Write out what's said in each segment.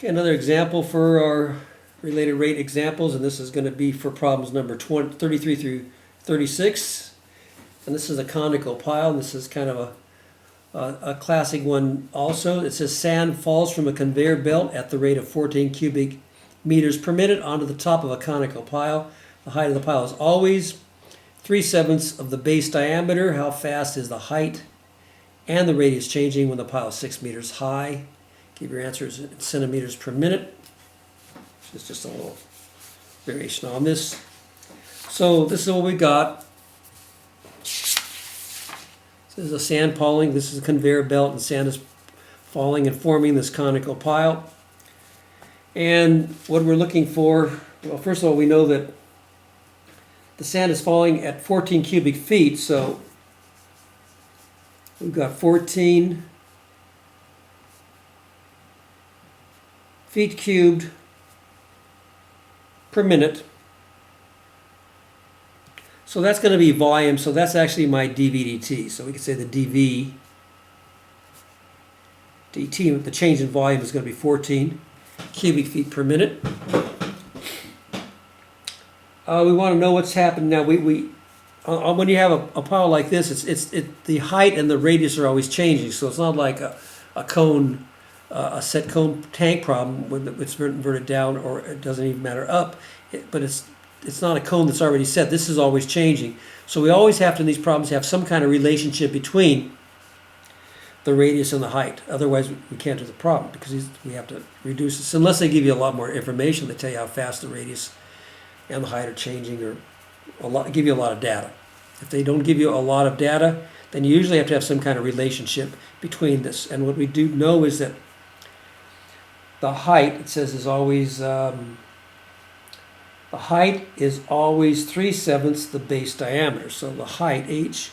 Okay, another example for our related rate examples, and this is going to be for problems number 33 through 36. And this is a conical pile, and this is kind of a classic one also. It says sand falls from a conveyor belt at the rate of 14 cubic meters per minute onto the top of a conical pile. The height of the pile is always 3/7 of the base diameter. How fast is the height and the radius changing when the pile is 6 meters high? Give your answers in centimeters per minute. It's just a little variation on this. So this is what we got. This is a sand falling. This is a conveyor belt, and sand is falling and forming this conical pile. And what we're looking for, well, first of all, we know that the sand is falling at 14 cubic feet, so we've got 14 feet cubed per minute. So that's going to be volume, so that's actually my dV/dt. So we can say the dV dt, the change in volume is going to be 14 cubic feet per minute. We want to know what's happened now. When you have a pile like this, the height and the radius are always changing. So it's not like a cone, a set cone tank problem when it's inverted down, or it doesn't even matter up. But it's not a cone that's already set. This is always changing. So we always have to, in these problems, have some kind of relationship between the radius and the height. Otherwise, we can't do the problem because we have to reduce this. Unless they give you a lot more information, they tell you how fast the radius and the height are changing, or give you a lot of data. If they don't give you a lot of data, then you usually have to have some kind of relationship between this. And what we do know is that the height, it says, is always the height is always 3/7 the base diameter. So the height, h,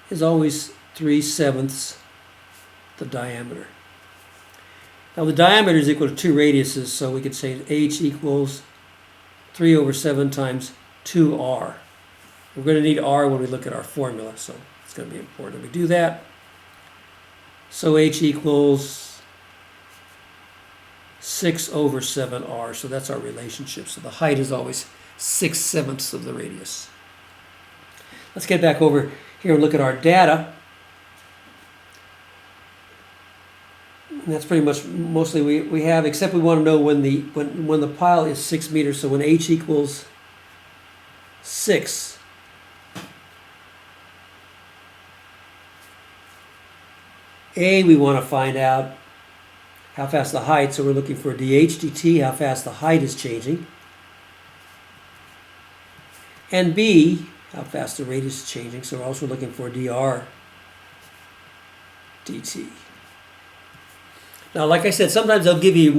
is always 3/7 the diameter. Now the diameter is equal to 2 radiuses, so we could say h equals 3/7 times 2r. We're going to need r when we look at our formula, so it's going to be important that we do that. So h equals 6/7r, so that's our relationship. So the height is always 6/7 of the radius. Let's get back over here and look at our data. And that's pretty much mostly we have, except we want to know when the pile is 6 meters. So when h equals 6, we want to find out how fast the height, so we're looking for dH/dt, how fast the height is changing. And B, how fast the radius is changing, so we're also looking for dr/dt. Now, like I said, sometimes they'll give you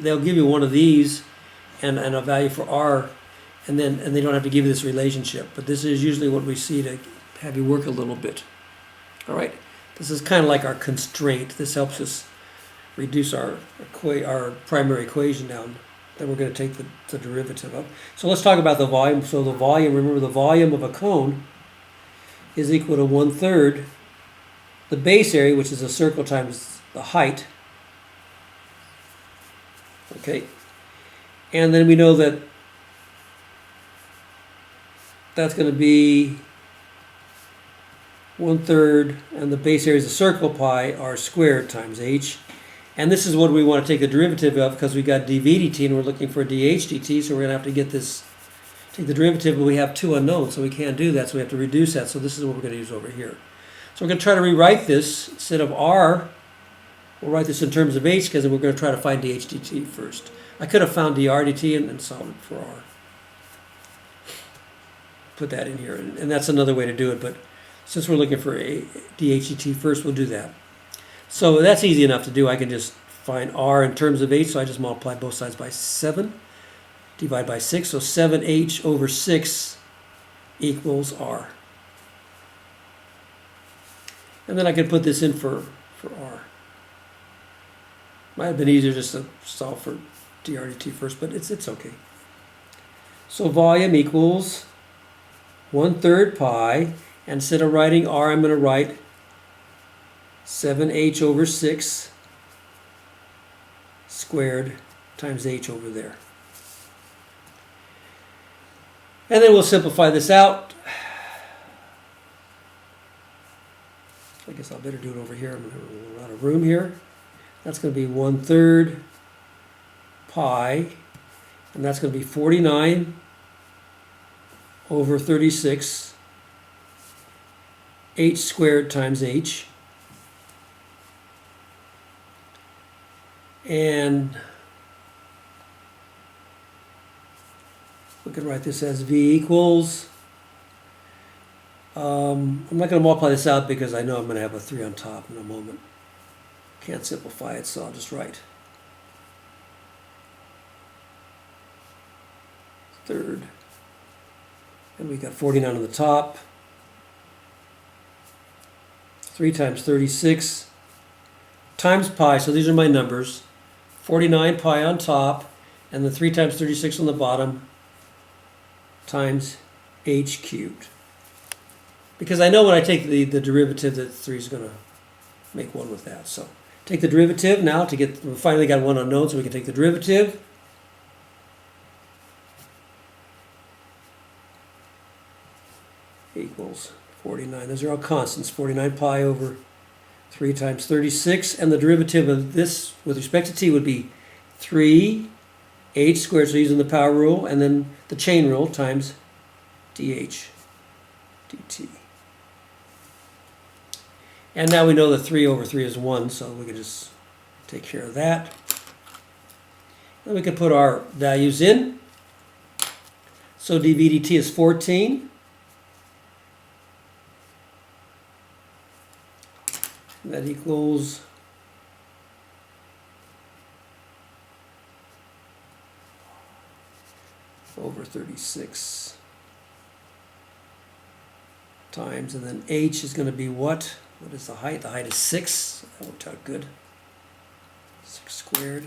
they'll give you one of these and a value for r, and they don't have to give you this relationship. But this is usually what we see to have you work a little bit. All right, this is kind of like our constraint. This helps us reduce our primary equation down that we're going to take the derivative of. So let's talk about the volume. So the volume, remember the volume of a cone is equal to 1/3 the base area, which is a circle, times the height. Okay, and then we know that that's going to be 1/3, and the base area is a circle, pi r squared times h. And this is what we want to take the derivative of, because we got dV/dt and we're looking for dH/dt, so we're going to have to get this, take the derivative, but we have 2 unknowns, so we can't do that, so we have to reduce that. So this is what we're going to use over here. So we're going to try to rewrite this. Instead of r, we'll write this in terms of h, because we're going to try to find dH/dt first. I could have found dr/dt and solved it for r. Put that in here, and that's another way to do it, but since we're looking for dH/dt first, we'll do that. So that's easy enough to do. I can just find r in terms of h, so I just multiply both sides by 7, divide by 6, so 7h/6 equals r. And then I can put this in for r. Might have been easier just to solve for dr/dt first, but it's okay. So volume equals 1/3 pi, and instead of writing r, I'm going to write 7h/6 squared times h over there. And then we'll simplify this out. I guess I'll better do it over here. I'm going to run out of room here. That's going to be 1/3 pi, and that's going to be 49 over 36 h squared times h. And we can write this as v equals, I'm not going to multiply this out because I know I'm going to have a 3 on top in a moment. Can't simplify it, so I'll just write third. And we got 49 on the top. 3 times 36 times pi, so these are my numbers. 49 pi on top, and then 3 times 36 on the bottom, times h cubed. Because I know when I take the derivative that 3 is going to make 1 with that. So take the derivative now to get, we finally got one unknown, so we can take the derivative. Equals 49. Those are all constants. 49 pi over 3 times 36. And the derivative of this with respect to t would be 3 h squared, so using the power rule, and then the chain rule times dh dt. And now we know that 3 over 3 is 1, so we can just take care of that. Then we can put our values in. So dv dt is 14. That equals over 36 times, and then h is going to be what? What is the height? The height is 6. That worked out good. 6 squared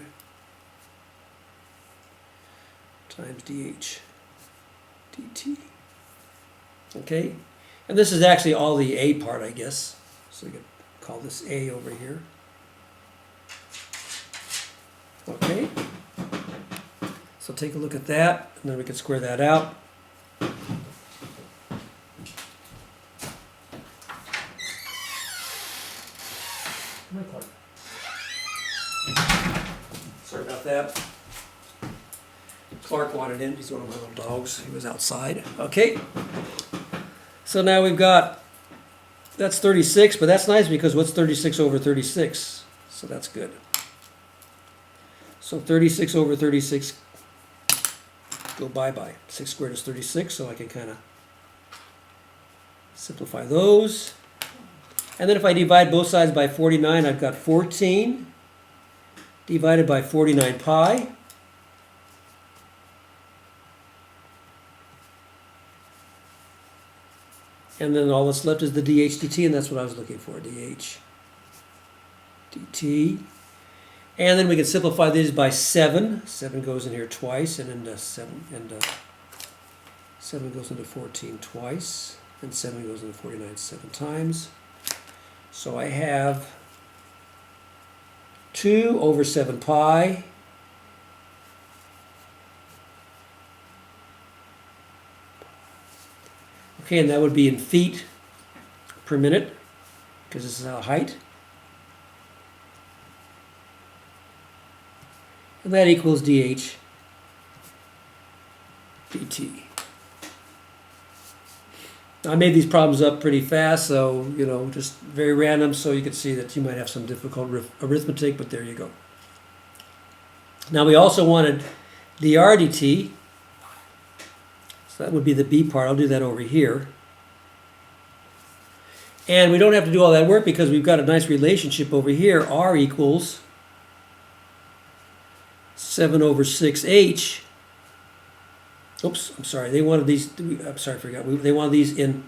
times dh dt. Okay? And this is actually all the a part, I guess. So we could call this a over here. Okay? So take a look at that, and then we can square that out. Sorry about that. Clark wanted in. He's one of my little dogs. He was outside. Okay. So now we've got, that's 36, but that's nice because what's 36 over 36? So that's good. So 36 over 36, go bye-bye. 6 squared is 36, so I can kind of simplify those. And then if I divide both sides by 49, I've got 14 divided by 49 pi. And then all that's left is the dh dt, and that's what I was looking for, dh dt. And then we can simplify these by 7. 7 goes in here twice, and into 7, and 7 goes into 14 twice, and 7 goes into 49 7 times. So I have 2 over 7 pi okay, and that would be in feet per minute, because this is our height. And that equals dh dt. I made these problems up pretty fast, so, you know, just very random, so you can see that you might have some difficult arithmetic, but there you go. Now we also wanted dr dt, so that would be the b part. I'll do that over here. And we don't have to do all that work because we've got a nice relationship over here. R equals 7 over 6h. Oops, I'm sorry. They wanted these. I'm sorry, I forgot. They wanted these in.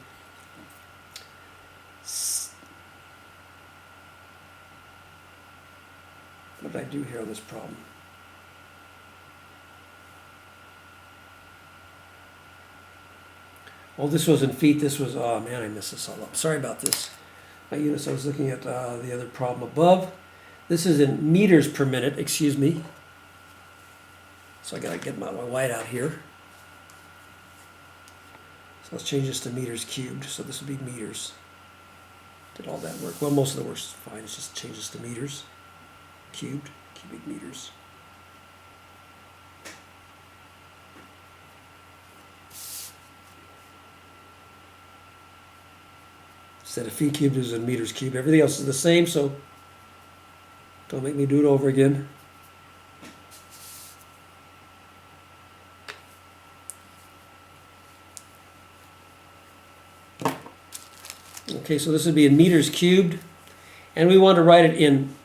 What did I do here on this problem? Oh, this was in feet. This was, oh man, I messed this all up. Sorry about this. My units, I was looking at the other problem above. This is in meters per minute, excuse me. So I gotta get my white out here. So let's change this to meters cubed. So this would be meters. Did all that work? Well, most of the work's fine. It's just change this to meters cubed, cubic meters. Instead of feet cubed, is in meters cubed. Everything else is the same, so don't make me do it over again. Okay, so this would be in meters cubed, and we want to write it in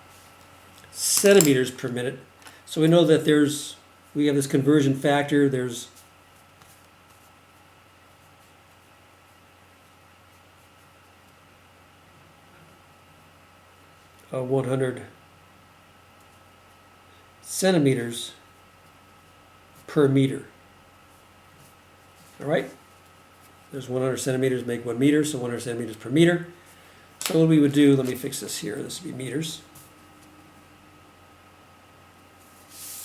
centimeters per minute. So we know that we have this conversion factor, there's a 100 centimeters per meter. All right? There's 100 centimeters make 1 meter, so 100 centimeters per meter. So what we would do, let me fix this here. This would be meters.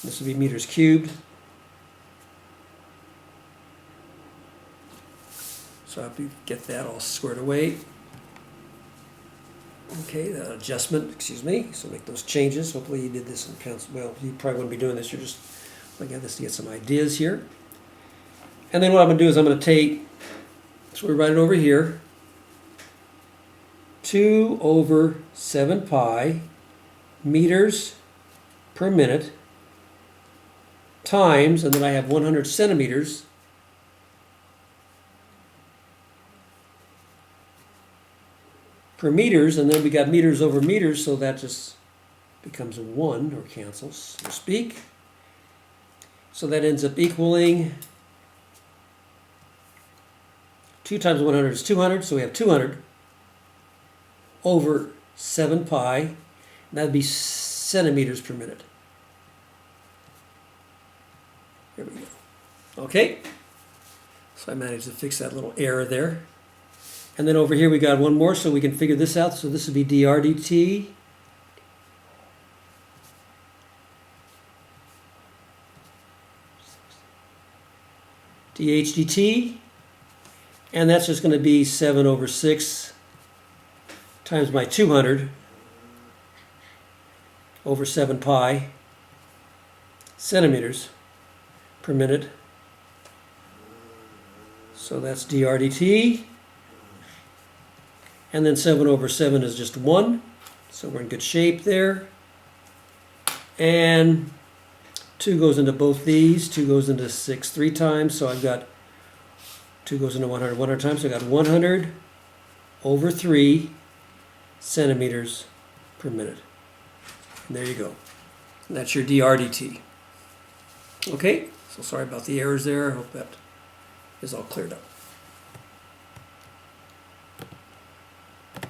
This would be meters cubed. So I have to get that all squared away. Okay, that adjustment, excuse me. So make those changes. Hopefully you did this in pencil. Well, you probably wouldn't be doing this. You're just looking at this to get some ideas here. And then what I'm going to do is I'm going to take, so we write it over here, 2 over 7 pi meters per minute times, and then I have 100 centimeters per meters, and then we got meters over meters, so that just becomes a 1, or cancels, so to speak. So that ends up equaling 2 times 100 is 200, so we have 200 over 7 pi, and that would be centimeters per minute. There we go. Okay, so I managed to fix that little error there. And then over here we got one more, so we can figure this out. So this would be dr dt. dH dt. And that's just going to be 7 over 6 times my 200 over 7 pi centimeters per minute. So that's dr dt. And then 7 over 7 is just 1. So we're in good shape there. And 2 goes into both these. 2 goes into 6 3 times. So I've got 2 goes into 100 times. So I've got 100 over 3 centimeters per minute. And there you go. And that's your dr dt. Okay, so sorry about the errors there. I hope that is all cleared up.